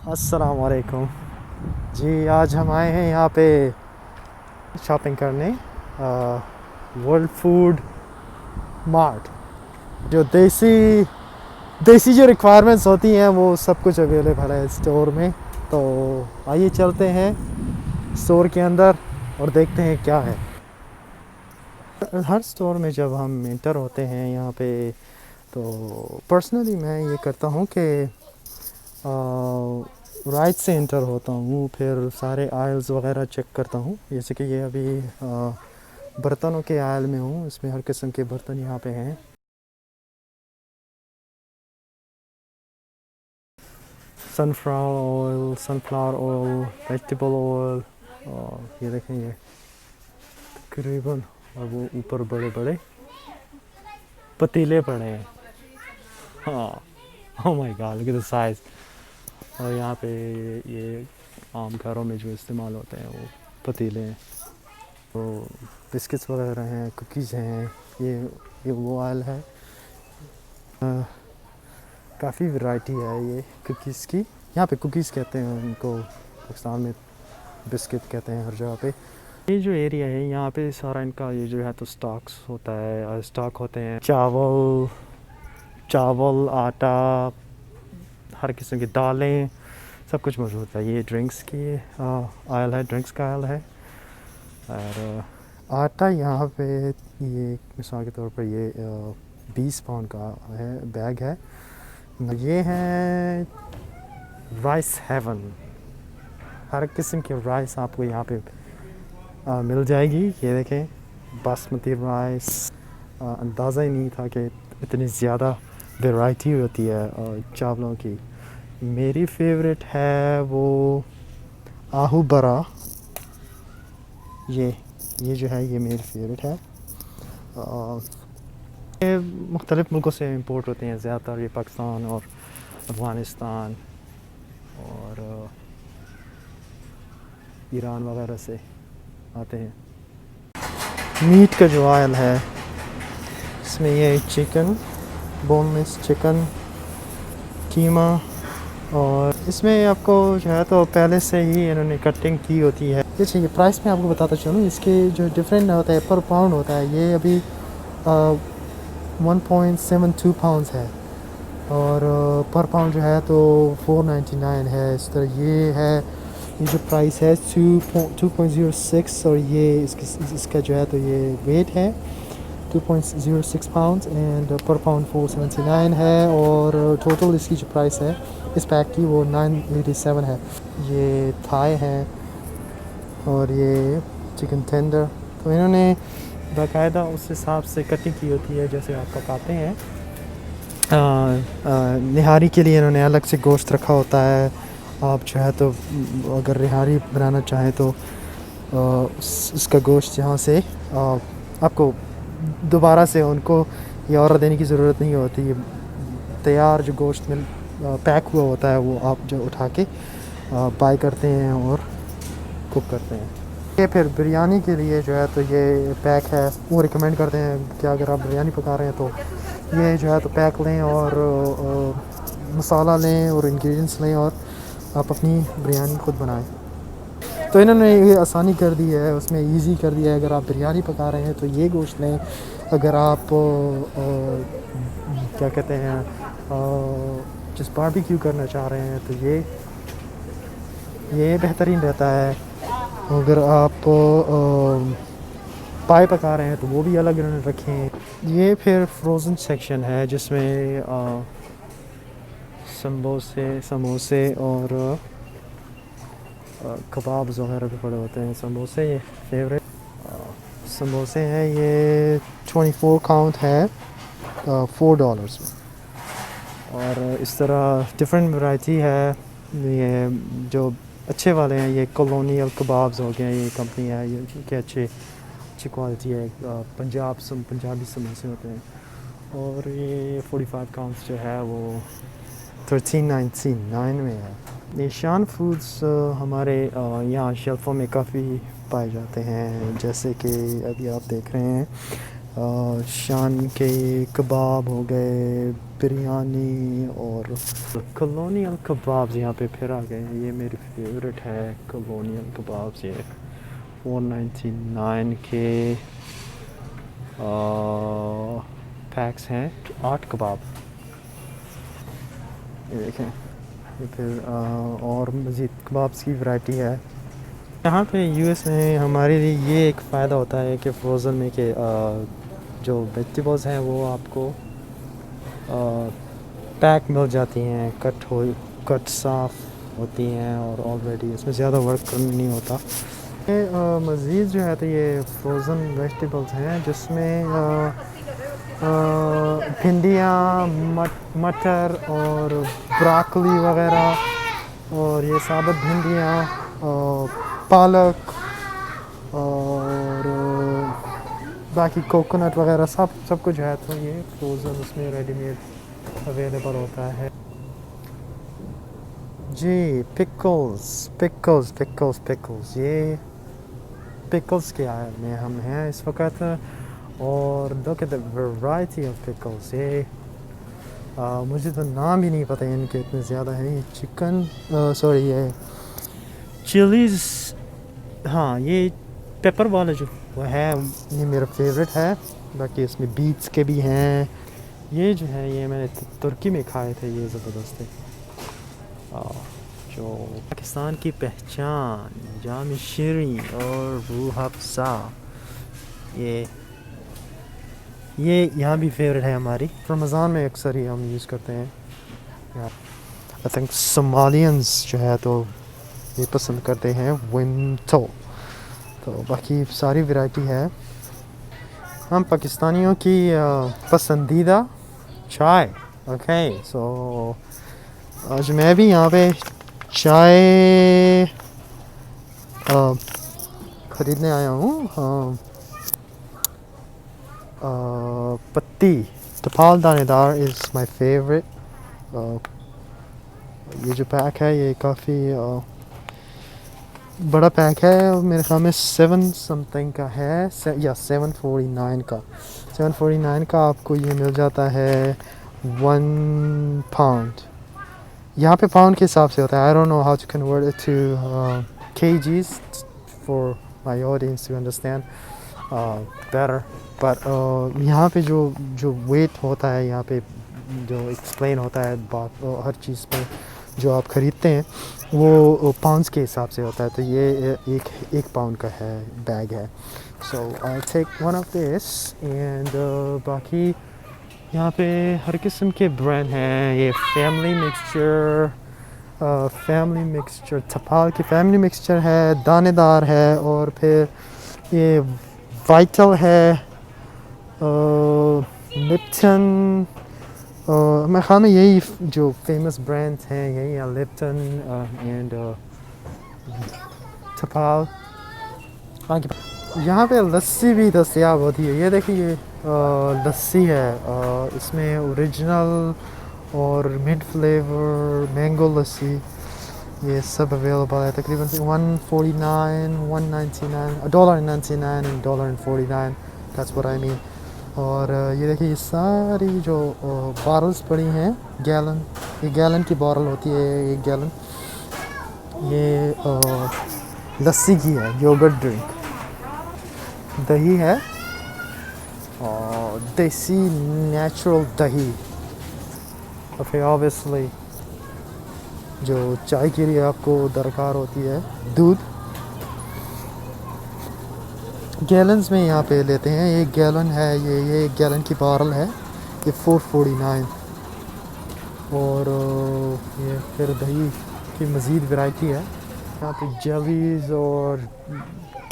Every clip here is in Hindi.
अस्सलाम वालेकुम जी। आज हम आए हैं यहाँ पे शॉपिंग करने वर्ल्ड फूड मार्ट। जो देसी देसी जो रिक्वायरमेंट्स होती हैं वो सब कुछ अवेलेबल है स्टोर में। तो आइए चलते हैं स्टोर के अंदर और देखते हैं क्या है। हर स्टोर में जब हम इंटर होते हैं यहाँ पे तो पर्सनली मैं ये करता हूँ कि राइट से इंटर होता हूँ, फिर सारे आयल्स वगैरह चेक करता हूँ। जैसे कि ये अभी बर्तनों के आयल में हूँ, इसमें हर किस्म के बर्तन यहाँ पे हैं। सनफ्लावर ऑयल, वेजिटेबल ऑयल, और ये देखें ये तकरीबन, और वो ऊपर बड़े बड़े पतीले पड़े हैं। हाँ, oh my God, look at the size. और यहाँ पे ये आम घरों में जो इस्तेमाल होते हैं वो पतीले हैं। तो बिस्किट्स वगैरह हैं, कुकीज़ हैं। ये वो आयल है। काफ़ी वैरायटी है ये कुकीज़ की। यहाँ पे कुकीज़ कहते हैं उनको, पाकिस्तान में बिस्किट कहते हैं हर जगह पे। ये जो एरिया है यहाँ पे सारा इनका ये जो है तो स्टॉक्स होता है, स्टॉक होते हैं चावल, आटा, हर किस्म की दालें, सब कुछ मौजूद है। ये ड्रिंक्स की आयल है, ड्रिंक्स का आयल है। और आटा यहाँ पे ये मिसाल के तौर पर ये 20 पाउंड का है, बैग है। ये है राइस हेवन। हर किस्म की राइस आपको यहाँ पे मिल जाएगी। ये देखें, बासमती राइस। अंदाज़ा ही नहीं था कि इतनी ज़्यादा वैरायटी होती है चावलों की। मेरी फेवरेट है वो आहू बरा। ये जो है ये मेरी फेवरेट है। ये मुख्तलिफ़ मुल्कों से इंपोर्ट होते हैं ज़्यादातर। ये पाकिस्तान और अफ़गानिस्तान और ईरान वगैरह से आते हैं। मीट का जो आयल है इसमें ये चिकन, बोनलेस चिकन, कीमा, और इसमें आपको जो है तो पहले से ही इन्होंने कटिंग की होती है। अच्छा, ये प्राइस मैं आपको बताता चलूँ, इसके जो डिफरेंट होता है पर पाउंड होता है। ये अभी 1.72 पाउंड्स है, और पर पाउंड जो है तो 4.99 है। इस तरह ये है। ये जो प्राइस है 2.06, और ये इसका जो है तो ये वेट है 2.06 पाउंड्स, एंड पर पाउंड 4.79 है। और टोटल इसकी जो प्राइस है इस पैक की वो 9.87 है। ये थाई है और ये चिकन टेंडर। तो इन्होंने बाकायदा उस हिसाब से कटिंग की होती है जैसे आप पकाते हैं। निहारी के लिए इन्होंने अलग से गोश्त रखा होता है। आप जो है तो अगर निहारी बनाना चाहें तो उसका गोश्त यहाँ से आपको दोबारा से उनको ये ऑर्डर देने की ज़रूरत नहीं होती। ये तैयार जो गोश्त में पैक हुआ होता है वो आप जो उठा के बाय करते हैं और कुक करते हैं। ये फिर बिरयानी के लिए जो है तो ये पैक है। वो रिकमेंड करते हैं कि अगर आप बिरयानी पका रहे हैं तो ये जो है तो पैक लें और मसाला लें और इंग्रेडिएंट्स लें और आप अपनी बिरयानी खुद बनाएं। तो इन्होंने ये आसानी कर दी है, उसमें इजी कर दिया है। अगर आप बिरयानी पका रहे हैं तो ये गोश्त लें। अगर आप क्या कहते हैं जिस बारबेक्यू करना चाह रहे हैं तो ये बेहतरीन रहता है। अगर आप पाए पका रहे हैं तो वो भी अलग इन्होंने रखे हैं। ये फिर फ्रोज़न सेक्शन है जिसमें समोसे और कबाब्स वगैरह भी पड़े होते हैं। समोसे ये फेवरेट समोसे हैं। ये 24 काउंट है $4 में। और इस तरह डिफरेंट वैरायटी है। ये जो अच्छे वाले हैं ये कॉलोनियल कबाब्स हो गए। ये कंपनी है, ये कि अच्छी क्वालिटी है। पंजाबी समोसे होते हैं। और ये 45 काउंट्स जो है वो 13.99 में है। निशान फूड्स हमारे यहाँ शेल्फों में काफ़ी पाए जाते हैं। जैसे कि अभी आप देख रहे हैं शान के कबाब हो गए, बिरयानी और कॉलोनियल कबाब्स यहाँ पे फिर आ गए हैं। ये मेरी फेवरेट है कॉलोनियल कबाब्स। ये 499 के पैक्स हैं, 8 कबाब। ये देखें, ये फिर और मज़ीद कबाब्स की वैरायटी है। यहाँ पे यूएस में हमारे लिए ये एक फ़ायदा होता है कि फ्रोज़न में कि जो वेजिटेबल्स हैं वो आपको पैक मिल जाती हैं, कट साफ़ होती हैं और ऑलरेडी इसमें ज़्यादा वर्क नहीं होता। मज़ीद जो है तो ये फ्रोज़न वेजिटेबल्स हैं जिसमें भिंडियाँ, मटर और ब्रोकली वग़ैरह, और ये साबुत भिंडियाँ, पालक और बाकी कोकोनट वग़ैरह सब कुछ है। तो ये फ्रोज़न उसमें रेडीमेड अवेलेबल होता है जी। पिकल्स ये पिकल्स के आयर में हम हैं इस वक्त। और look at the variety of pickles. ये मुझे तो नाम ही नहीं पता इनके, इतने ज़्यादा हैं। ये चिकन सॉरी ये चिलीज़, हाँ ये पेपर वाला जो वो है ये मेरा फेवरेट है। बाकी इसमें बीट्स के भी हैं। ये जो है ये मैंने तुर्की में खाए थे, ये ज़बरदस्त है। जो पाकिस्तान की पहचान जाम शीरी और रूह अफ़ज़ा, ये यहाँ भी फेवरेट है हमारी। रमज़ान में अक्सर ही हम यूज़ करते हैं। आई थिंक सोमालियंस जो है तो ये पसंद करते हैं विंटो। तो बाकी सारी वैरायटी है। हम पाकिस्तानियों की पसंदीदा चाय। ओके सो आज मैं भी यहाँ पे चाय ख़रीदने आया हूँ। पत्ती तपाल दानेदार इज़ माय फेवरेट। ये जो पैक है ये काफ़ी बड़ा पैक है, मेरे ख्याल में 7 समथिंग का है या 749 का आपको ये मिल जाता है 1 पाउंड। यहाँ पे पाउंड के हिसाब से होता है। I don't know how to convert it to kgs for my audience to understand better. But यहाँ पे जो वेट होता है, यहाँ पे जो एक्सप्लेन होता है बात हर चीज़ में जो आप ख़रीदते हैं वो पाउंड्स के हिसाब से होता है। तो ये एक पाउंड का है बैग है। So I take one of this and बाकी यहाँ पे हर किस्म के ब्रांड हैं। ये फैमिली मिक्सचर तपाल की फैमिली मिक्सचर है, दानेदार है, और फिर ये वाइटल है, लिप्टन। मेरे ख्याल में यही जो फेमस ब्रांड्स हैं यही हैं, लिप्टन एंड तपाल। यहाँ पे लस्सी भी दस्तयाब होती है। ये देखिए लस्सी है, इसमें ओरिजिनल और मिड फ्लेवर मैंगो लस्सी ये सब अवेलेबल है। तकरीबन 149, 199, $1.99 and $1.49, that's what I mean. और ये देखिए ये सारी जो बॉटल्स पड़ी हैं गैलन, ये गैलन की बॉटल होती है 1 गैलन। ये लस्सी की है, योगर्ट ड्रिंक। दही है और देसी नेचुरल दही। और फिर ऑब्वियसली जो चाय के लिए आपको दरकार होती है दूध। गैलन्स में यहाँ पे लेते हैं। 1 गैलन है, ये 1 गैलन की बॉटल है, ये 449। और ये फिर दही की मज़ीद वैरायटी है। यहाँ पे जेलीज़ और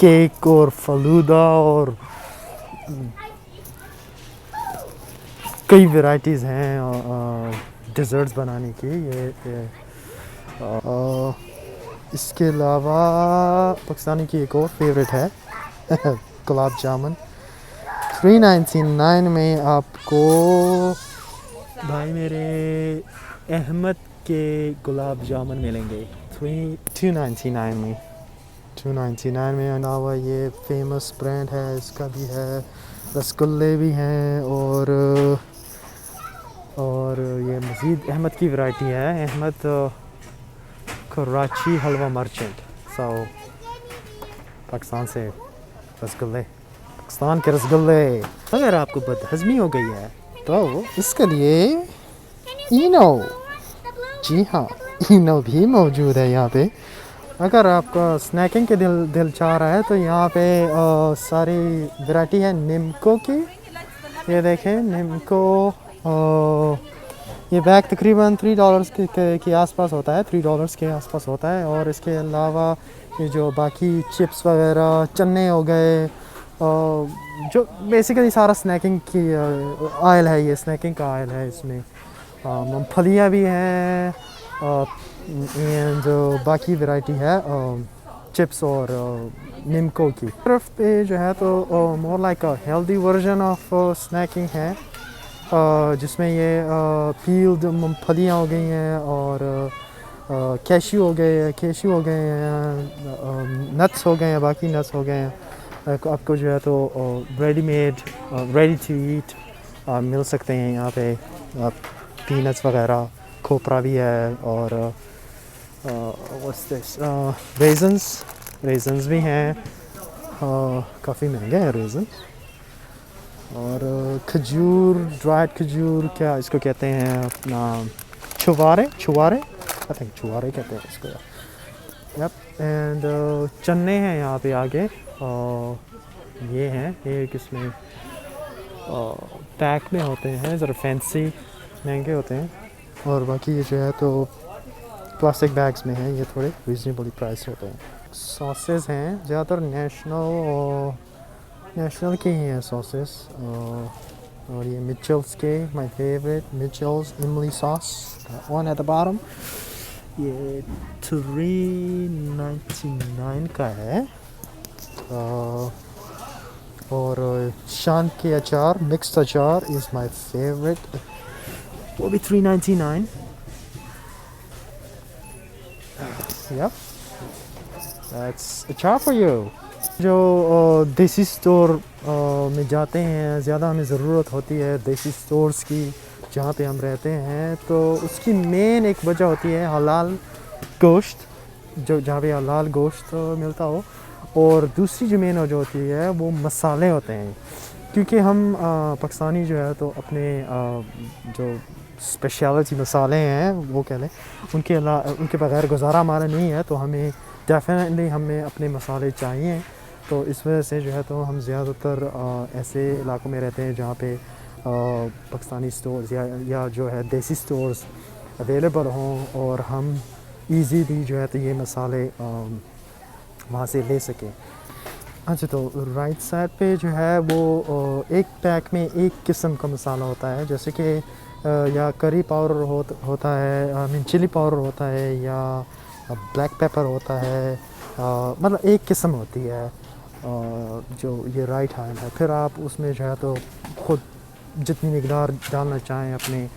केक और फलूदा और कई वैरायटीज़ हैं डिज़र्ट्स बनाने की। ये इसके अलावा पाकिस्तानी की एक और फेवरेट है गुलाब जामुन। 399 में आपको भाई मेरे अहमद के गुलाब जामुन मिलेंगे 299 में। 299 में अलावा ये फेमस ब्रांड है, इसका भी है रसगुल्ले भी हैं, और ये मज़ीद अहमद की वैरायटी है, अहमद कराची हलवा मर्चेंट। सो पाकिस्तान से रसगुल्ले, पाकिस्तान के रसगुल्ले। अगर आपको बदहज़मी हो गई है तो इसके लिए इनो, जी हाँ, इनो भी मौजूद है यहाँ पे। अगर आपका स्नैकिंग के दिल चाह रहा है तो यहाँ पे सारी वैरायटी है निम्को की। ये देखें निम्को, ये बैग तकरीबन $3 के आसपास होता है, $3 के आसपास होता है। और इसके अलावा ये जो बाकी चिप्स वगैरह, चने हो गए, जो बेसिकली सारा स्नैकिंग की आयल है, ये स्नैकिंग का आयल है। इसमें मूंगफलियाँ भी हैं, जो बाकी वैरायटी है चिप्स और निम्को की तरफ पे जो है तो more like a healthy version of snacking है, जिसमें ये पील्ड मूंगफलियाँ हो गई हैं और कैश्यू हो गए हैं, नट्स हो गए हैं, बाकी नट्स हो गए हैं। आपको जो है तो रेडीमेड, रेडी टू ईट मिल सकते हैं यहाँ पे। पीनट्स वगैरह, खोपरा भी है, और रेजन्स भी हैं, काफ़ी महंगे हैं रेजन। और खजूर, ड्राइड खजूर, क्या इसको कहते हैं अपना, छुवारे आई थिंक छुवारे कहते हैं इसको। यप, एंड चने हैं यहाँ पे आगे, ये हैं, ये किसमें पैक में होते हैं, ज़रा फैंसी महंगे होते हैं। और बाकी ये जो है तो प्लास्टिक बैग्स में हैं, ये थोड़े रीजनेबली प्राइस होते हैं। सॉसेस हैं, ज़्यादातर नेशनल के ही हैं सॉसेस, और ये मिचेल्स के, माय फेवरेट मिचेल्स इमली sauce, one at the bottom. ये $3.99 का है। और शान के अचार, मिक्स्ड अचार इज़ माय फेवरेट, वो भी $3.99। Yep, that's अचार for you। जो देसी स्टोर में जाते हैं, ज़्यादा हमें ज़रूरत होती है देसी स्टोर्स की जहाँ पे हम रहते हैं, तो उसकी मेन एक वजह होती है हलाल गोश्त, जो जहाँ पे हलाल गोश्त मिलता हो। और दूसरी जो मेन वजह होती है वो मसाले होते हैं, क्योंकि हम पाकिस्तानी जो है तो अपने जो स्पेशलिटी मसाले हैं वो कह लें, उनके बगैर गुजारा हमारा नहीं है। तो हमें डेफिनेटली हमें अपने मसाले चाहिए। तो इस वजह से जो है तो हम ज़्यादातर ऐसे इलाकों में रहते हैं जहाँ पे पाकिस्तानी स्टोर्स या जो है देसी स्टोर्स अवेलेबल हों, और हम इजीली जो है तो ये मसाले वहाँ से ले सकें। अच्छा, तो राइट साइड पे जो है वो एक पैक में एक किस्म का मसाला होता है, जैसे कि या करी पाउडर होता है, आई मीन चिली पाउडर होता है, या ब्लैक पेपर होता है, मतलब एक किस्म होती है जो ये राइट हैंड है। फिर आप उसमें जो है तो खुद जितनी मिकदार डालना चाहें अपने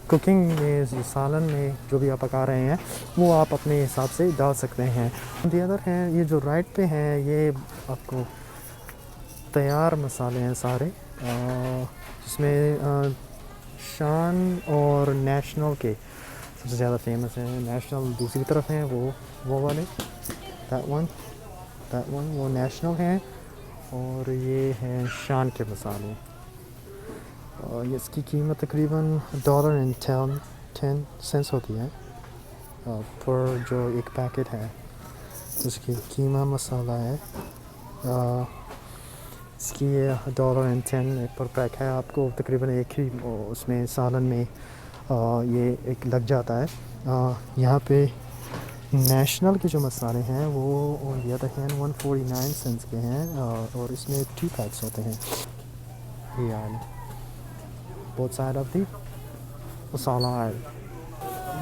कुकिंग में, सालन में, जो भी आप पका रहे हैं वो आप अपने हिसाब से डाल सकते हैं। दी अदर हैं, ये जो राइट पे हैं ये आपको तैयार मसाले हैं सारे, जिसमें शान और नेशनल के सबसे ज़्यादा फेमस हैं। नेशनल दूसरी तरफ हैं, वो वाले, दैट वन वो नेशनल हैं, और ये हैं शान के मसाले। और इसकी कीमत तकरीबन $1.10 होती है पर जो एक पैकेट है उसकी कीमा मसाला है, इसकी $1.10 पर पैक है। आपको तकरीबन एक ही उसमें सालन में ये एक लग जाता है। यहाँ पे नेशनल के जो मसाले हैं वो ये हैं 149 सेंट्स के हैं, और इसमें 2 पैक्स होते हैं। ये both side of the masala oil.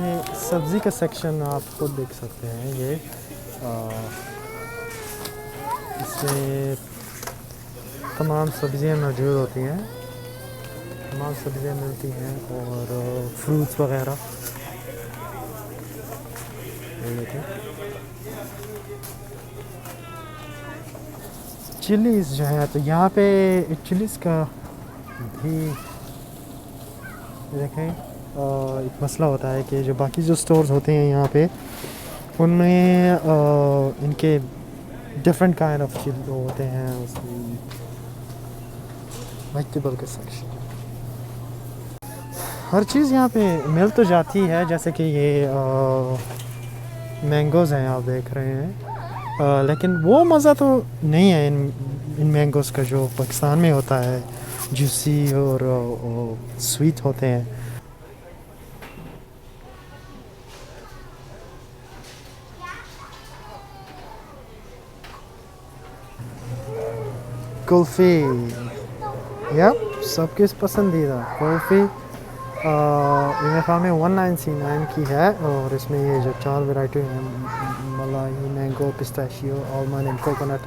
ये सब्ज़ी का सेक्शन आप खुद देख सकते हैं। ये इसमें तमाम सब्ज़ियाँ मौजूद होती हैं, तमाम सब्ज़ियाँ मिलती हैं, और फ्रूट्स वगैरह। ये देखें, चिलीज़ जो है तो यहाँ पे चिलीज़ का भी देखें एक मसला होता है कि जो बाकी जो स्टोर्स होते हैं यहाँ पे उनमें इनके डिफरेंट काइंड ऑफ चिल होते हैं उसमें वेजिटेबल के सेक्शन हर चीज़ यहाँ पे मिल तो जाती है जैसे कि ये मैंगोज़ हैं आप देख रहे हैं लेकिन वो मज़ा तो नहीं है इन मैंगोज़ का जो पाकिस्तान में होता है जूसी और स्वीट होते हैं। कुल्फ़ी या सबके पसंदीदा कुल्फ़ी मेरे ख्याल में 199 की है और इसमें ये जो 4 वैरायटी हैं मलाई mango pistachio almond and coconut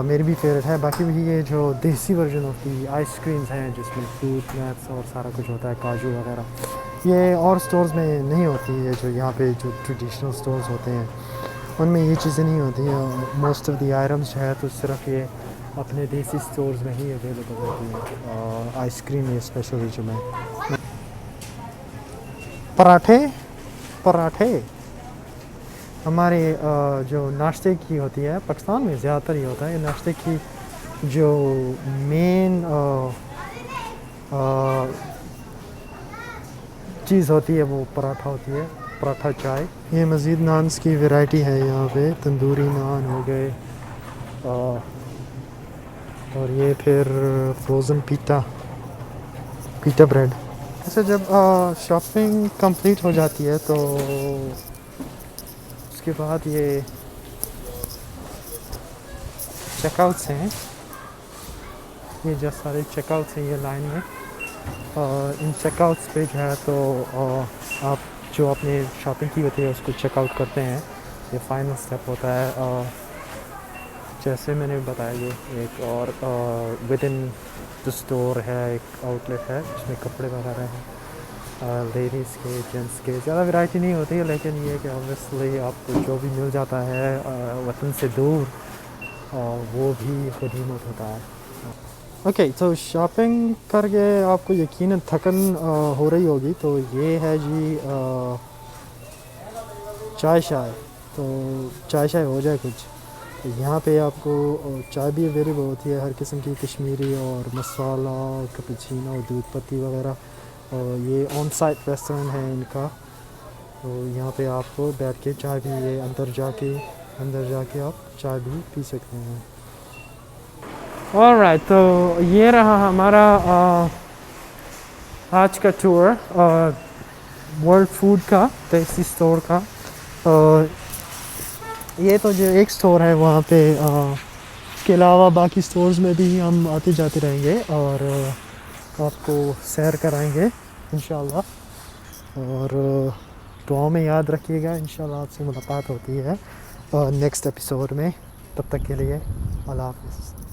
मेरी भी फेवरेट है। बाकी भी ये जो देसी वर्जन ऑफ दी आइसक्रीम्स हैं जिसमें फ्रूट नट्स और सारा कुछ होता है काजू वगैरह ये और स्टोर्स में नहीं होती है जो यहाँ पे जो ट्रेडिशनल स्टोर्स होते हैं उनमें ये चीज़ें नहीं होती हैं। मोस्ट ऑफ दी आइटम्स जो है तो सिर्फ ये अपने देसी स्टोर्स में ही अवेलेबल होती है। आइसक्रीम ये स्पेशली जो मैं पराठे हमारे जो नाश्ते की होती है पाकिस्तान में ज़्यादातर ही होता है नाश्ते की जो मेन चीज़ होती है वो पराठा होती है पराठा चाय। ये मज़ीद नान्स की वैरायटी है यहाँ पे तंदूरी नान हो गए और ये फिर फ्रोज़न पीटा ब्रेड। ऐसे जब शॉपिंग कंप्लीट हो जाती है तो उसके बाद ये चेकआउट्स हैं ये जो सारे चेकआउट्स हैं ये लाइन में इन चेकआउट्स पे जो है तो आप जो आपने शॉपिंग की होती है उसको चेकआउट करते हैं ये फाइनल स्टेप होता है। जैसे मैंने बताया ये एक और विद इन द स्टोर है एक आउटलेट है जिसमें कपड़े वगैरह हैं लेडीज़ के जेंट्स के ज़्यादा वैरायटी नहीं होती है लेकिन ये कि ऑब्वियसली आपको जो भी मिल जाता है वतन से दूर वो भी गनीमत होता है। ओके तो शॉपिंग करके आपको यकीनन थकन हो रही होगी तो ये है जी चाय तो चाय हो जाए कुछ तो यहाँ पे आपको चाय भी अवेलेबल होती है हर किस्म की कश्मीरी और मसाला कैपुचिनो दूध पत्ती वगैरह और ये ऑन साइट रेस्टोरेंट है इनका तो यहाँ पे आपको बैठ के चाय भी ये अंदर जाके आप चाय भी पी सकते हैं। ऑलराइट तो ये रहा हमारा आज का टूर वर्ल्ड फूड का देसी स्टोर का ये तो जो एक स्टोर है वहाँ पे इसके अलावा बाकी स्टोर्स में भी हम आते जाते रहेंगे और आपको सैर कराएंगे इंशाल्लाह और दुआओं में याद रखिएगा इंशाल्लाह आपसे मुलाकात होती है नेक्स्ट एपिसोड में। तब तक के लिए अल्लाह हाफ़िज़।